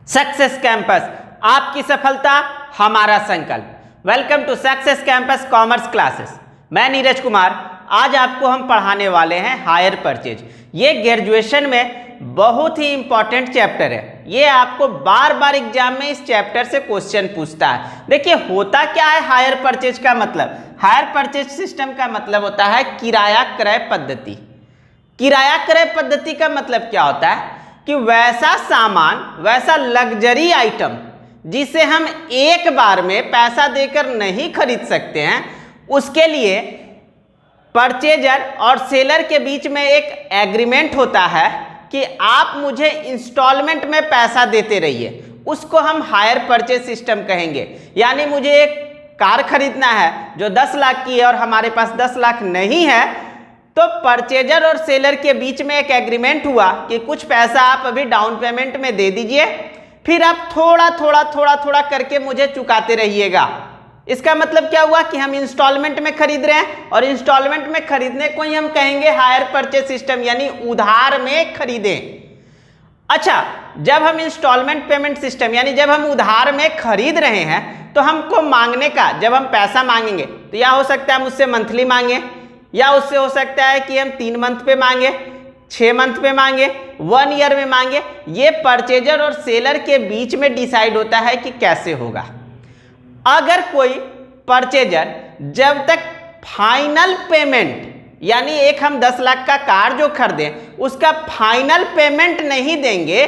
Success campus, आपकी सफलता हमारा संकल्प। Welcome to success campus commerce classes. मैं नीरज कुमार। आज आपको हम पढ़ाने वाले हैं हायर परचेज। ये ग्रेजुएशन में बहुत ही इंपॉर्टेंट चैप्टर है। ये आपको बार बार एग्जाम में इस चैप्टर से क्वेश्चन पूछता है। देखिए होता क्या है हायर परचेज का मतलब, हायर परचेज सिस्टम का मतलब होता है किराया क्रय पद्धति। किराया क्रय पद्धति का मतलब क्या होता है कि वैसा सामान, वैसा लग्जरी आइटम जिसे हम एक बार में पैसा देकर नहीं खरीद सकते हैं, उसके लिए परचेजर और सेलर के बीच में एक एग्रीमेंट होता है कि आप मुझे इंस्टॉलमेंट में पैसा देते रहिए। उसको हम हायर परचेज सिस्टम कहेंगे। यानी मुझे एक कार खरीदना है जो 10 लाख की है और हमारे पास 10 लाख नहीं है, तो परचेजर और सेलर के बीच में एक एग्रीमेंट हुआ कि कुछ पैसा आप अभी डाउन पेमेंट में दे दीजिए, फिर आप थोड़ा थोड़ा करके मुझे चुकाते रहिएगा। इसका मतलब क्या हुआ कि हम इंस्टॉलमेंट में खरीद रहे हैं, और इंस्टॉलमेंट में खरीदने को ही हम कहेंगे हायर परचेज सिस्टम, यानी उधार में खरीदें। अच्छा, जब हम इंस्टॉलमेंट पेमेंट सिस्टम यानी जब हम उधार में खरीद रहे हैं, तो हमको मांगने का, जब हम पैसा मांगेंगे तो या हो सकता है मुझसे मंथली मांगे, या उससे हो सकता है कि हम 3 मंथ पे मांगे, 6 मंथ पे मांगे, 1 ईयर में मांगे। ये परचेजर और सेलर के बीच में डिसाइड होता है कि कैसे होगा। अगर कोई परचेजर जब तक फाइनल पेमेंट, यानी एक हम 10 लाख का कार जो खरीदें उसका फाइनल पेमेंट नहीं देंगे,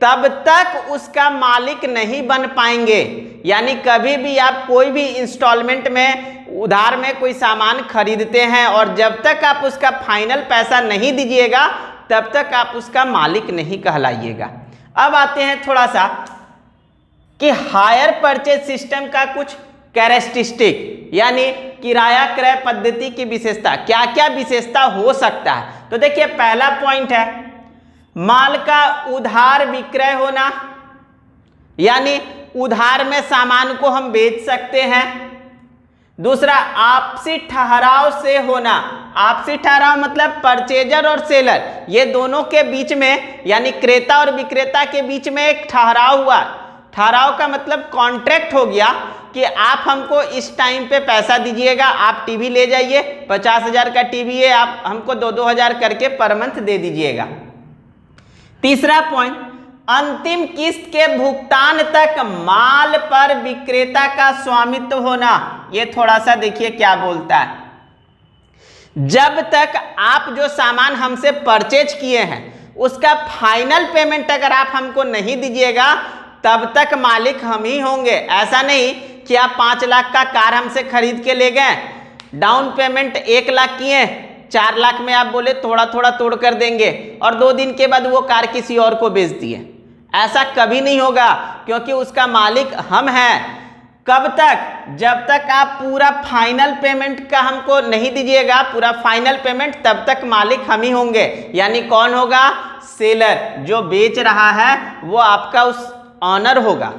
तब तक उसका मालिक नहीं बन पाएंगे। यानी कभी भी आप कोई भी इंस्टॉलमेंट में, उधार में कोई सामान खरीदते हैं और जब तक आप उसका फाइनल पैसा नहीं दीजिएगा, तब तक आप उसका मालिक नहीं कहलाइएगा। अब आते हैं थोड़ा सा कि हायर परचेज सिस्टम का कुछ कैरेक्टरिस्टिक, यानी किराया क्रय पद्धति की विशेषता, क्या क्या विशेषता हो सकता है। तो देखिए पहला पॉइंट है माल का उधार विक्रय होना, यानी उधार में सामान को हम बेच सकते हैं। दूसरा आपसी ठहराव से होना। आपसी ठहराव मतलब परचेजर और सेलर ये दोनों के बीच में, यानी क्रेता और विक्रेता के बीच में एक ठहराव हुआ। ठहराव का मतलब कॉन्ट्रैक्ट हो गया कि आप हमको इस टाइम पे पैसा दीजिएगा, आप टीवी ले जाइए, 50,000 का टीवी है, आप हमको 2-2 हजार करके पर मंथ दे दीजिएगा। तीसरा पॉइंट, अंतिम किस्त के भुगतान तक माल पर विक्रेता का स्वामित्व होना। ये थोड़ा सा देखिए क्या बोलता है, जब तक आप जो सामान हमसे परचेज किए हैं उसका फाइनल पेमेंट अगर आप हमको नहीं दीजिएगा, तब तक मालिक हम ही होंगे। ऐसा नहीं कि आप 5 लाख का कार हमसे खरीद के ले गए, डाउन पेमेंट 1 लाख किए, 4 लाख में आप बोले थोड़ा थोड़ा तोड़ कर देंगे और 2 दिन के बाद वो कार किसी और को बेच दिए। ऐसा कभी नहीं होगा, क्योंकि उसका मालिक हम हैं। कब तक? जब तक आप पूरा फाइनल पेमेंट का हमको नहीं दीजिएगा, पूरा फाइनल पेमेंट, तब तक मालिक हम ही होंगे। यानी कौन होगा? सेलर, जो बेच रहा है वो आपका उस ऑनर होगा।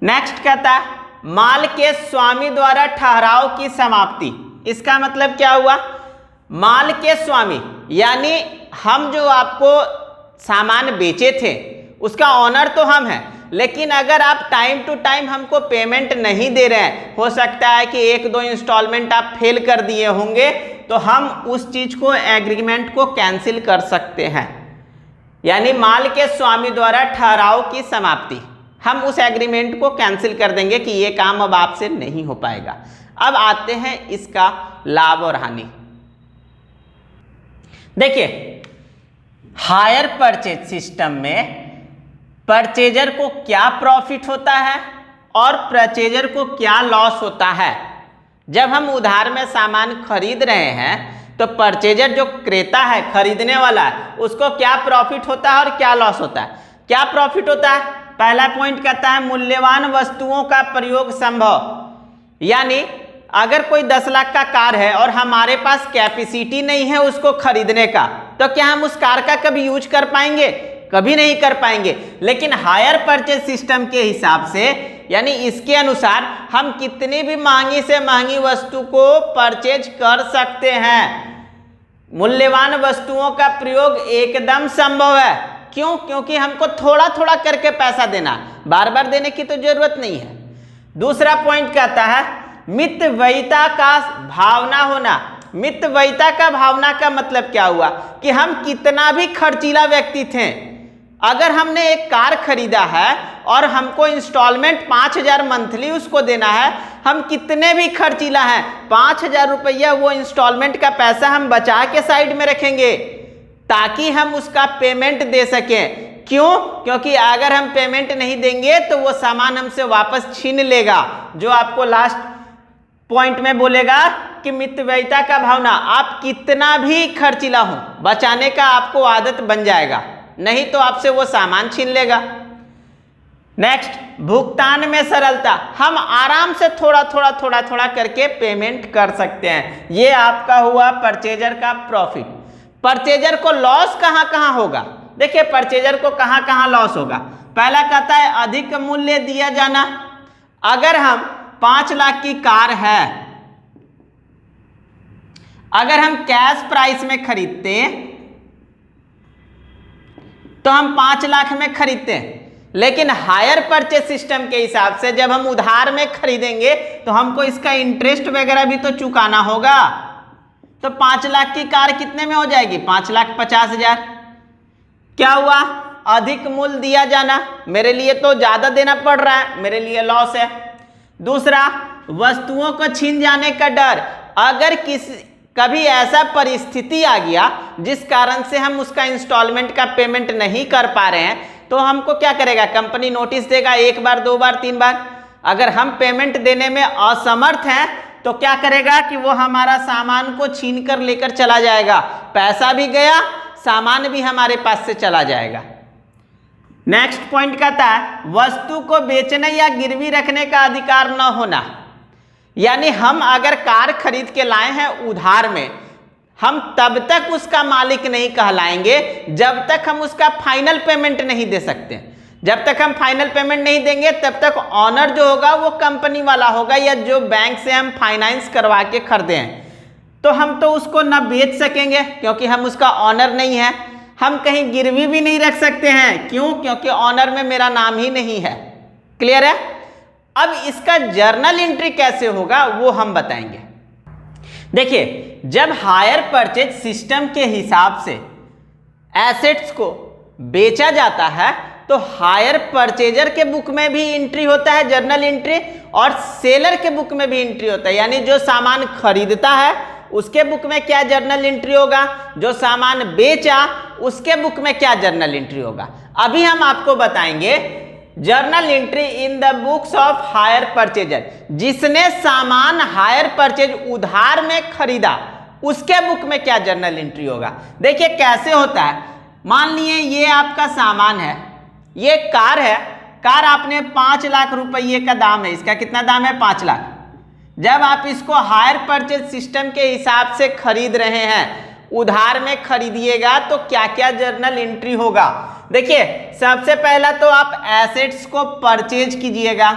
नेक्स्ट कहता है माल के स्वामी द्वारा ठहराव की समाप्ति। इसका मतलब क्या हुआ? माल के स्वामी यानी हम जो आपको सामान बेचे थे उसका ऑनर तो हम हैं, लेकिन अगर आप टाइम टू टाइम हमको पेमेंट नहीं दे रहे हैं, हो सकता है कि 1-2 इंस्टॉलमेंट आप फेल कर दिए होंगे, तो हम उस चीज को, एग्रीमेंट को कैंसिल कर सकते हैं। यानी माल के स्वामी द्वारा ठहराव की समाप्ति, हम उस एग्रीमेंट को कैंसिल कर देंगे कि ये काम अब आपसे नहीं हो पाएगा। अब आते हैं इसका लाभ और हानि। देखिए हायर परचेज सिस्टम में परचेजर को क्या प्रॉफिट होता है और परचेजर को क्या लॉस होता है। जब हम उधार में सामान खरीद रहे हैं तो परचेजर जो क्रेता है, खरीदने वाला है, उसको क्या प्रॉफिट होता है और क्या लॉस होता है। क्या प्रॉफिट होता है? पहला पॉइंट कहता है मूल्यवान वस्तुओं का प्रयोग संभव। यानी अगर कोई 10 लाख का कार है और हमारे पास कैपेसिटी नहीं है उसको खरीदने का, तो क्या हम उस कार का कभी यूज कर पाएंगे? कभी नहीं कर पाएंगे। लेकिन हायर परचेज सिस्टम के हिसाब से, यानी इसके अनुसार, हम कितनी भी महंगी से महंगी वस्तु को परचेज कर सकते हैं। मूल्यवान वस्तुओं का प्रयोग एकदम संभव है। क्यों? क्योंकि हमको थोड़ा थोड़ा करके पैसा देना, बार बार देने की तो जरूरत नहीं है। दूसरा पॉइंट कहता है मितव्ययिता का भावना होना। मितव्ययिता का भावना का मतलब क्या हुआ कि हम कितना भी खर्चीला व्यक्ति थे, अगर हमने एक कार खरीदा है और हमको इंस्टॉलमेंट 5,000 मंथली उसको देना है, हम कितने भी खर्चीला हैं, 5,000 रुपया वो इंस्टॉलमेंट का पैसा हम बचा के साइड में रखेंगे ताकि हम उसका पेमेंट दे सकें। क्यों? क्योंकि अगर हम पेमेंट नहीं देंगे तो वो सामान हमसे वापस छीन लेगा, जो आपको लास्ट पॉइंट में बोलेगा कि मितव्ययिता का भावना। आप कितना भी खर्चीला हो, बचाने का आपको आदत बन जाएगा, नहीं तो आपसे वो सामान छीन लेगा। नेक्स्ट, भुगतान में सरलता। हम आराम से थोड़ा थोड़ा करके पेमेंट कर सकते हैं। ये आपका हुआ परचेजर का प्रॉफिट। परचेजर को लॉस कहां कहां होगा? देखिए परचेजर को कहां कहां लॉस होगा। पहला कहता है अधिक मूल्य दिया जाना। अगर हम 5 लाख की कार है, अगर हम कैश प्राइस में खरीदते तो हम 5 लाख में खरीदते हैं, लेकिन हायर परचेज सिस्टम के हिसाब से जब हम उधार में खरीदेंगे तो हमको इसका इंटरेस्ट वगैरह भी तो चुकाना होगा। तो 5 लाख की कार कितने में हो जाएगी? 5,50,000। क्या हुआ? अधिक मूल्य दिया जाना, मेरे लिए तो ज्यादा देना पड़ रहा है, मेरे लिए लॉस है। दूसरा, वस्तुओं को छीन जाने का डर। अगर कभी ऐसा परिस्थिति आ गया जिस कारण से हम उसका इंस्टॉलमेंट का पेमेंट नहीं कर पा रहे हैं, तो हमको क्या करेगा? कंपनी नोटिस देगा 1 बार 2 बार 3 बार। अगर हम पेमेंट देने में असमर्थ हैं तो क्या करेगा कि वो हमारा सामान को छीन कर लेकर चला जाएगा, पैसा भी गया, सामान भी हमारे पास से चला जाएगा। नेक्स्ट पॉइंट कहता है वस्तु को बेचने या गिरवी रखने का अधिकार न होना। यानी हम अगर कार खरीद के लाए हैं उधार में, हम तब तक उसका मालिक नहीं कहलाएंगे जब तक हम उसका फाइनल पेमेंट नहीं दे सकते। जब तक हम फाइनल पेमेंट नहीं देंगे तब तक ऑनर जो होगा वो कंपनी वाला होगा, या जो बैंक से हम फाइनेंस करवा के खरीदे हैं, तो हम तो उसको न बेच सकेंगे क्योंकि हम उसका ऑनर नहीं है। हम कहीं गिरवी भी नहीं रख सकते हैं। क्यों? क्योंकि ऑनर में मेरा नाम ही नहीं है। क्लियर है? अब इसका जर्नल एंट्री कैसे होगा वो हम बताएंगे। देखिए, जब हायर परचेज सिस्टम के हिसाब से एसेट्स को बेचा जाता है तो हायर परचेजर के बुक में भी एंट्री होता है जर्नल एंट्री, और सेलर के बुक में भी एंट्री होता है। यानी जो सामान खरीदता है उसके बुक में क्या जर्नल एंट्री होगा, जो सामान बेचा उसके बुक में क्या जर्नल एंट्री होगा। अभी हम आपको बताएंगे journal entry in the books of hire purchaser. जिसने सामान हायर परचेज उधार में खरीदा उसके बुक में क्या जर्नल एंट्री होगा। देखिए कैसे होता है। मान लिए ये आपका सामान है, ये कार है, कार आपने 5 लाख रुपये का दाम है, इसका कितना दाम है? 5 लाख। जब आप इसको हायर परचेज सिस्टम के हिसाब से खरीद रहे हैं, उधार में खरीदिएगा तो क्या क्या जर्नल एंट्री होगा। देखिए सबसे पहला तो आप एसेट्स को परचेज कीजिएगा।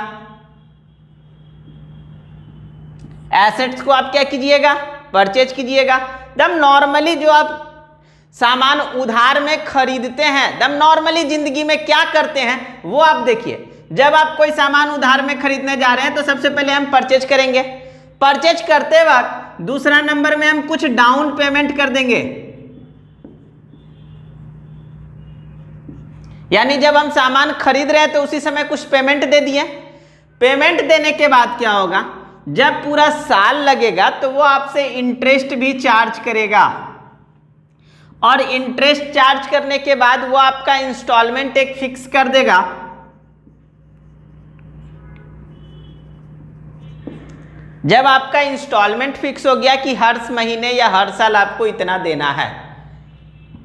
एसेट्स को आप क्या कीजिएगा? परचेज कीजिएगा। दम नॉर्मली जो आप सामान उधार में खरीदते हैं, दम नॉर्मली जिंदगी में क्या करते हैं वो आप देखिए। जब आप कोई सामान उधार में खरीदने जा रहे हैं तो सबसे पहले हम परचेज करेंगे। परचेज करते वक्त दूसरा नंबर में हम कुछ डाउन पेमेंट कर देंगे। यानी जब हम सामान खरीद रहे हैं तो उसी समय कुछ पेमेंट दे दिए। पेमेंट देने के बाद क्या होगा? जब पूरा साल लगेगा तो वो आपसे इंटरेस्ट भी चार्ज करेगा, और इंटरेस्ट चार्ज करने के बाद वो आपका इंस्टॉलमेंट एक फिक्स कर देगा। जब आपका इंस्टॉलमेंट फिक्स हो गया कि हर महीने या हर साल आपको इतना देना है,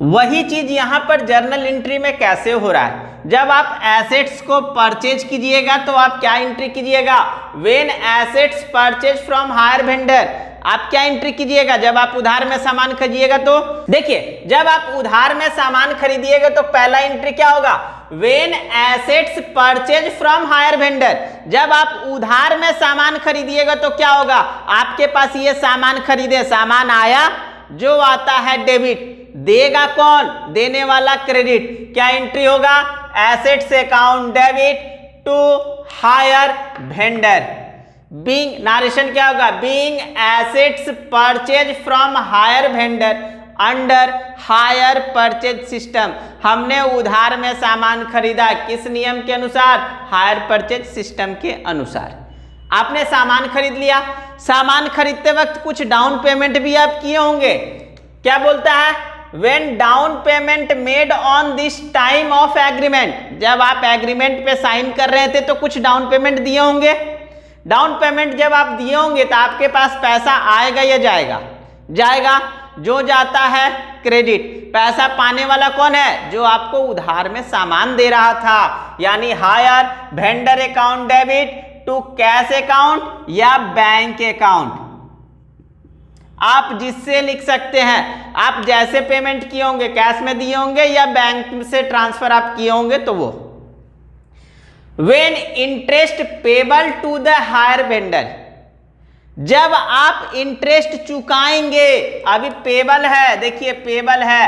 वही चीज यहां पर जर्नल एंट्री में कैसे हो रहा है। जब आप एसेट्स को परचेज कीजिएगा तो आप क्या एंट्री कीजिएगा? When assets purchase from hire vendor. आप क्या एंट्री कीजिएगा? जब आप उधार में सामान खरीदिएगा तो देखिए, जब आप उधार में सामान खरीदिएगा तो पहला एंट्री क्या होगा? When assets purchase from hire vendor. जब आप उधार में सामान खरीदिएगा तो क्या होगा? आपके पास ये सामान खरीदे, सामान आया, जो आता है डेबिट, देगा कौन? देने वाला क्रेडिट। क्या एंट्री होगा? Assets account debit to hire vendor. Being narration क्या होगा? Being assets purchase from hire vendor under hire purchase system. हमने उधार में सामान खरीदा किस नियम के अनुसार? हायर परचेज सिस्टम के अनुसार। आपने सामान खरीद लिया, सामान खरीदते वक्त कुछ डाउन पेमेंट भी आप किए होंगे। क्या बोलता है? When down payment made on this time of agreement, जब आप एग्रीमेंट पे साइन कर रहे थे तो कुछ डाउन पेमेंट दिए होंगे। डाउन पेमेंट जब आप दिए होंगे तो आपके पास पैसा आएगा या जाएगा? जाएगा। जो जाता है क्रेडिट। पैसा पाने वाला कौन है? जो आपको उधार में सामान दे रहा था, यानी hire vendor account debit to cash account या बैंक अकाउंट। आप जिससे लिख सकते हैं, आप जैसे पेमेंट किए होंगे, कैश में दिए होंगे या बैंक से ट्रांसफर आप किए होंगे तो वो। When interest payable to the higher vendor, जब आप इंटरेस्ट चुकाएंगे, अभी पेबल है, देखिए पेबल है,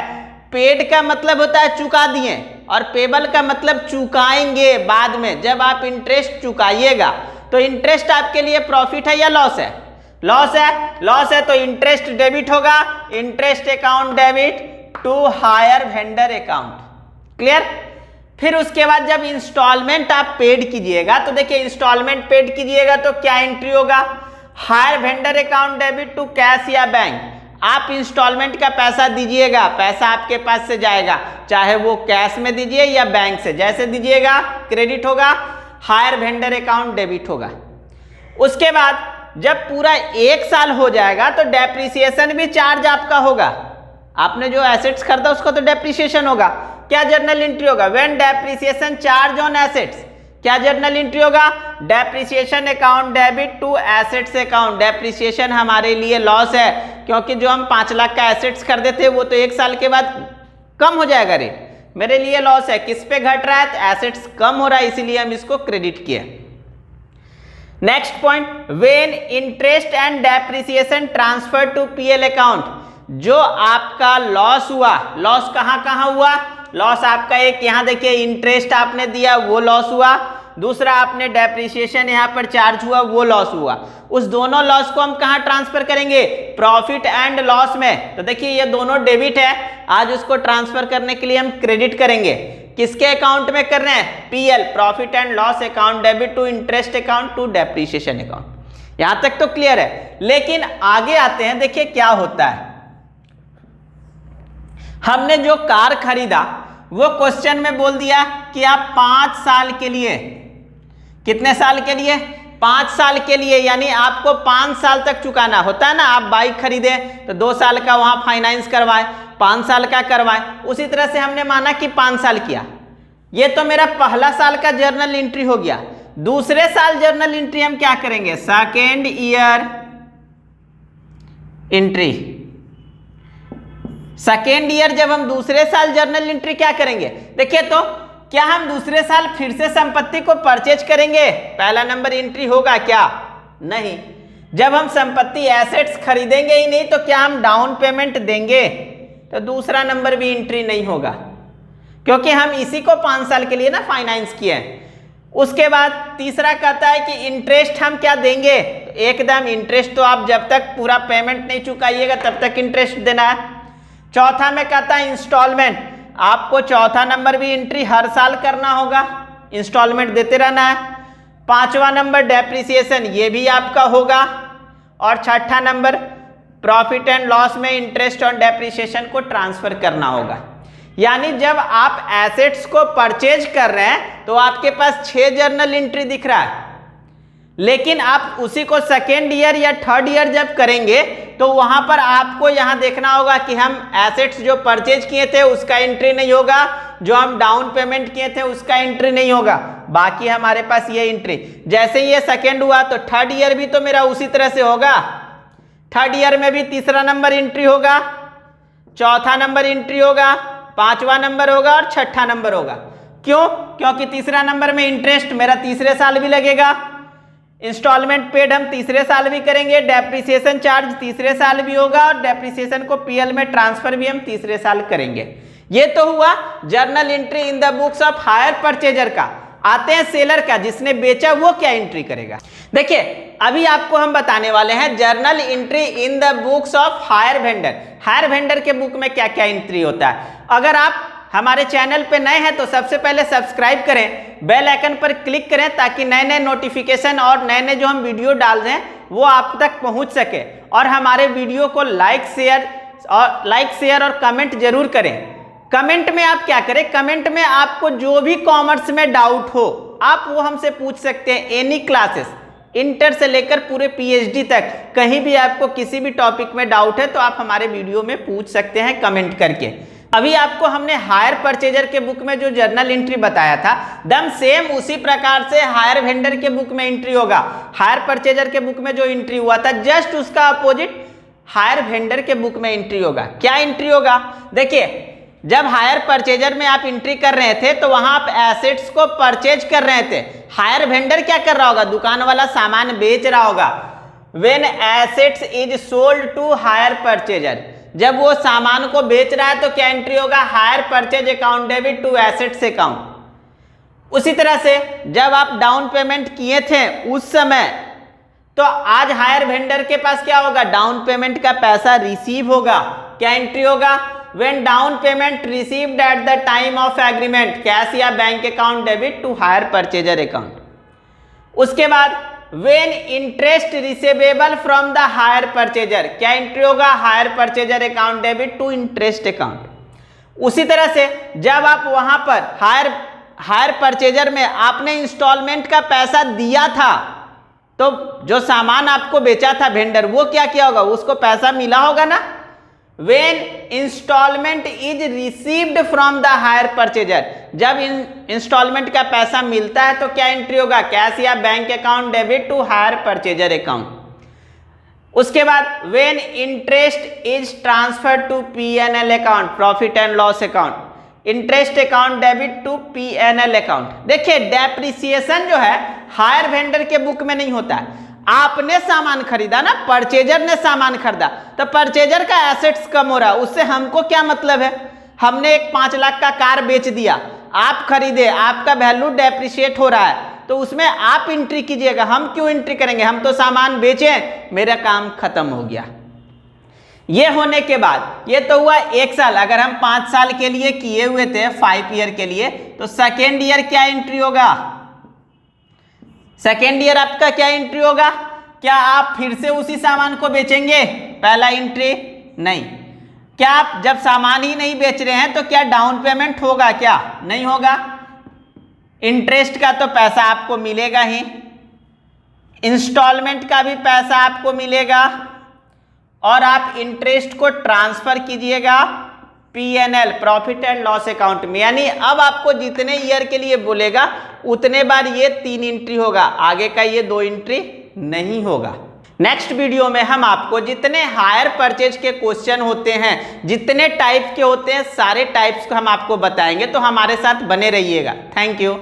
पेड का मतलब होता है चुका दिए और पेबल का मतलब चुकाएंगे बाद में। जब आप इंटरेस्ट चुकाइएगा तो इंटरेस्ट आपके लिए प्रॉफिट है या लॉस है? लॉस है। लॉस है तो इंटरेस्ट डेबिट होगा, interest account debit to hire vendor account. Clear? फिर उसके बाद जब इंस्टॉलमेंट आप पेड कीजिएगा तो देखिए इंस्टॉलमेंट पेड कीजिएगा तो क्या एंट्री होगा? Hire vendor account debit to cash या बैंक। आप इंस्टॉलमेंट का पैसा दीजिएगा, पैसा आपके पास से जाएगा, चाहे वो कैश में दीजिए या बैंक से, जैसे दीजिएगा क्रेडिट होगा, हायर वेंडर अकाउंट डेबिट होगा। उसके बाद जब पूरा 1 साल हो जाएगा तो डेप्रिसिएशन भी चार्ज आपका होगा। आपने जो एसेट्स खरीदा उसका तो डेप्रिसिएशन होगा। क्या जर्नल एंट्री होगा? When depreciation charge on assets. क्या जर्नल एंट्री होगा? Depreciation account debit to assets account. Depreciation हमारे लिए लॉस है क्योंकि जो हम 5 लाख का एसेट्स खरीदे थे वो तो 1 साल के बाद कम हो जाएगा रेट। मेरे लिए लॉस है। किस पे घट रहा है? तो एसेट्स कम हो रहा है, इसीलिए हम इसको क्रेडिट किए। Next point, when interest and depreciation transfer to PL account. जो आपका लॉस हुआ, लॉस कहाँ कहाँ हुआ? लॉस आपका एक यहाँ देखिए इंटरेस्ट आपने दिया वो लॉस हुआ, दूसरा आपने डेप्रिसिएशन यहाँ पर चार्ज हुआ वो लॉस हुआ। उस दोनों लॉस को हम कहाँ ट्रांसफर करेंगे? प्रॉफिट एंड लॉस में। तो देखिए ये दोनों डेबिट है, आज उसको ट्रांसफर करने के लिए हम क्रेडिट करेंगे। किसके अकाउंट में कर रहे हैं? PL, profit and loss account debit to interest account to depreciation account. यहां तक तो क्लियर है। लेकिन आगे आते हैं, देखिए क्या होता है। हमने जो कार खरीदा वो क्वेश्चन में बोल दिया कि आप 5 साल के लिए, कितने साल के लिए? 5 साल के लिए, यानी आपको 5 साल तक चुकाना होता है ना। आप बाइक खरीदे तो 2 साल का वहां फाइनेंस करवाए, 5 साल का करवाए, उसी तरह से हमने माना कि 5 साल किया। ये तो मेरा पहला साल का जर्नल एंट्री हो गया। दूसरे साल जर्नल एंट्री हम क्या करेंगे? Second year entry. Second year जब हम दूसरे साल जर्नल एंट्री क्या करेंगे? देखिए तो क्या हम दूसरे साल फिर से संपत्ति को परचेज करेंगे? पहला नंबर एंट्री होगा क्या? नहीं। जब हम संपत्ति एसेट्स खरीदेंगे ही नहीं तो क्या हम डाउन पेमेंट देंगे? तो दूसरा नंबर भी एंट्री नहीं होगा, क्योंकि हम इसी को 5 साल के लिए ना फाइनेंस किए हैं। उसके बाद तीसरा कहता है कि इंटरेस्ट हम क्या देंगे? तो एकदम इंटरेस्ट तो आप जब तक पूरा पेमेंट नहीं चुकाइएगा तब तक इंटरेस्ट देना है। चौथा में कहता है इंस्टॉलमेंट, आपको चौथा नंबर भी एंट्री हर साल करना होगा, इंस्टॉलमेंट देते रहना है। 5वां नंबर डेप्रिसिएशन, ये भी आपका होगा। और 6ठा नंबर प्रॉफिट एंड लॉस में इंटरेस्ट और डेप्रिसिएशन को ट्रांसफर करना होगा। यानी जब आप एसेट्स को परचेज कर रहे हैं तो आपके पास 6 जर्नल एंट्री दिख रहा है, लेकिन आप उसी को सेकेंड ईयर या थर्ड ईयर जब करेंगे तो वहां पर आपको यहां देखना होगा कि हम एसेट्स जो परचेज किए थे उसका एंट्री नहीं होगा, जो हम डाउन पेमेंट किए थे उसका एंट्री नहीं होगा, बाकी हमारे पास ये एंट्री। जैसे ये सेकेंड हुआ तो थर्ड ईयर भी तो मेरा उसी तरह से होगा। थर्ड ईयर में भी तीसरा नंबर एंट्री होगा, चौथा नंबर एंट्री होगा, 5वां नंबर होगा और 6ठा नंबर होगा। क्यों? क्योंकि तीसरा नंबर में इंटरेस्ट मेरा तीसरे साल भी लगेगा, इंस्टॉलमेंट पेड हम तीसरे साल भी करेंगे, डेप्रिसिएशन चार्ज तीसरे साल भी होगा और डेप्रिसिएशन को पीएल में ट्रांसफर भी हम तीसरे साल करेंगे। ये तो हुआ journal entry in the books of hire purchaser का। आते हैं सेलर का, जिसने बेचा वो क्या एंट्री करेगा। देखिए अभी आपको हम बताने वाले हैं journal entry in the books of higher vendor. Higher vendor के बुक में क्या क्या एंट्री होता है। अगर आप हमारे चैनल पे नए हैं तो सबसे पहले सब्सक्राइब करें, बेल आइकन पर क्लिक करें ताकि नए नए नोटिफिकेशन और नए नए जो हम वीडियो डाल दें वो आप तक पहुंच सके। और हमारे वीडियो को लाइक शेयर और कमेंट जरूर करें। कमेंट में आप क्या करें, कमेंट में आपको जो भी कॉमर्स में डाउट हो आप वो हमसे पूछ सकते हैं। एनी क्लासेस, इंटर से लेकर पूरे पीएचडी तक, कहीं भी आपको किसी भी टॉपिक में डाउट है तो आप हमारे वीडियो में पूछ सकते हैं कमेंट करके। अभी आपको हमने हायर परचेजर के बुक में जो जर्नल एंट्री बताया था दम सेम उसी प्रकार से हायर वेंडर के बुक में एंट्री होगा। हायर परचेजर के बुक में जो एंट्री हुआ था जस्ट उसका अपोजिट हायर वेंडर के बुक में एंट्री होगा। क्या एंट्री होगा, देखिए जब हायर परचेजर में आप एंट्री कर रहे थे तो वहां आप एसेट्स को परचेज कर रहे थे। हायर वेंडर क्या कर रहा होगा, दुकान वाला सामान बेच रहा होगा। When assets is sold to hire purchaser, जब वो सामान को बेच रहा है तो क्या एंट्री होगा, hire purchase account debit to assets account. उसी तरह से जब आप डाउन पेमेंट किए थे उस समय तो आज हायर वेंडर के पास क्या होगा, डाउन पेमेंट का पैसा रिसीव होगा। क्या एंट्री होगा, when down payment received at the time of agreement, cash या bank account debit to hire purchaser account. उसके बाद when interest receivable from the higher purchaser, क्या एंट्री होगा, hire purchaser account debit to interest account. उसी तरह से जब आप वहां पर हायर परचेजर में आपने इंस्टॉलमेंट का पैसा दिया था तो जो सामान आपको बेचा था वेंडर वो क्या किया होगा, उसको पैसा मिला होगा ना। When installment is received from the higher purchaser, जब इंस्टॉलमेंट का पैसा मिलता है तो क्या एंट्री होगा, कैश या bank account debit to hire purchaser account. उसके बाद when interest is transferred to P&L account, profit and loss account, interest account debit to P&L account. देखिए डेप्रिसिएशन जो है हायर वेंडर के बुक में नहीं होता है। आपने सामान खरीदा ना, परचेजर ने सामान खरीदा तो परचेजर का एसेट्स कम हो रहा है, उससे हमको क्या मतलब है। हमने एक 5 लाख का कार बेच दिया, आप खरीदे, आपका वैल्यू डेप्रिशिएट हो रहा है तो उसमें आप एंट्री कीजिएगा। हम क्यों एंट्री करेंगे, हम तो सामान बेचे, मेरा काम खत्म हो गया। ये होने के बाद ये तो हुआ 1 साल। अगर हम 5 साल के लिए किए हुए थे 5 ईयर के लिए तो सेकेंड ईयर क्या एंट्री होगा, सेकेंड ईयर आपका क्या एंट्री होगा, क्या आप फिर से उसी सामान को बेचेंगे, पहला एंट्री नहीं। क्या आप जब सामान ही नहीं बेच रहे हैं तो क्या डाउन पेमेंट होगा, क्या नहीं होगा। इंटरेस्ट का तो पैसा आपको मिलेगा ही, इंस्टॉलमेंट का भी पैसा आपको मिलेगा और आप इंटरेस्ट को ट्रांसफर कीजिएगा P&L, profit and loss account में। यानी अब आपको जितने ईयर के लिए बोलेगा उतने बार ये 3 एंट्री होगा, आगे का ये 2 एंट्री नहीं होगा। नेक्स्ट वीडियो में हम आपको जितने हायर परचेज के क्वेश्चन होते हैं, जितने टाइप के होते हैं, सारे टाइप्स को हम आपको बताएंगे, तो हमारे साथ बने रहिएगा। Thank you.